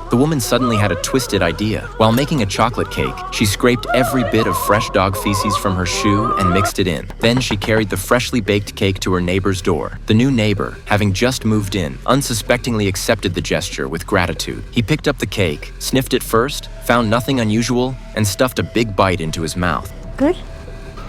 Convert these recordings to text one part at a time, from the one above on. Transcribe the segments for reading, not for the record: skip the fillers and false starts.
The woman suddenly had a twisted idea. While making a chocolate cake, she scraped every bit of fresh dog feces from her shoe and mixed it in. Then she carried the freshly baked cake to her neighbor's door. The new neighbor, having just moved in, unsuspectingly accepted the gesture with gratitude. He picked up the cake, sniffed it first, found nothing unusual, and stuffed a big bite into his mouth. Good?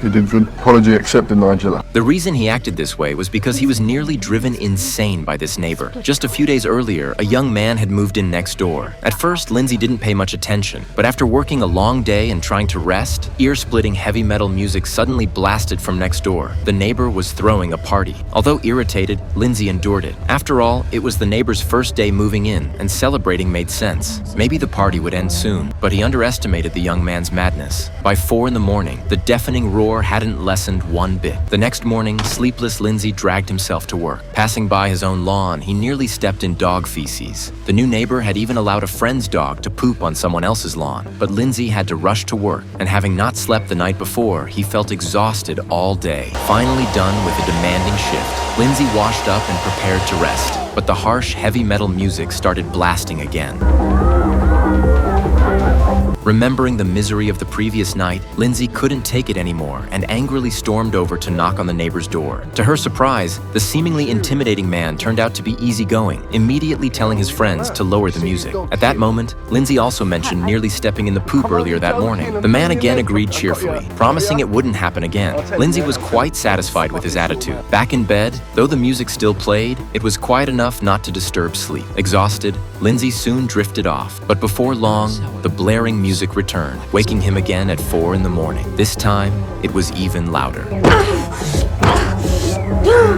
He did the apology accepted, Nigella. The reason he acted this way was because he was nearly driven insane by this neighbor. Just a few days earlier, a young man had moved in next door. At first, Lindsay didn't pay much attention, but after working a long day and trying to rest, ear-splitting heavy metal music suddenly blasted from next door. The neighbor was throwing a party. Although irritated, Lindsay endured it. After all, it was the neighbor's first day moving in, and celebrating made sense. Maybe the party would end soon, but he underestimated the young man's madness. By 4 in the morning, the deafening roar hadn't lessened one bit. The next morning, sleepless Lindsay dragged himself to work. Passing by his own lawn, he nearly stepped in dog feces. The new neighbor had even allowed a friend's dog to poop on someone else's lawn, but Lindsay had to rush to work, and having not slept the night before, he felt exhausted all day. Finally done with a demanding shift, Lindsay washed up and prepared to rest, but the harsh, heavy metal music started blasting again. Remembering the misery of the previous night, Lindsay couldn't take it anymore and angrily stormed over to knock on the neighbor's door. To her surprise, the seemingly intimidating man turned out to be easygoing, immediately telling his friends to lower the music. At that moment, Lindsay also mentioned nearly stepping in the poop earlier that morning. The man again agreed cheerfully, promising it wouldn't happen again. Lindsay was quite satisfied with his attitude. Back in bed, though the music still played, it was quiet enough not to disturb sleep. Exhausted, Lindsay soon drifted off, but before long, the blaring music returned, waking him again at 4 in the morning. This time, it was even louder.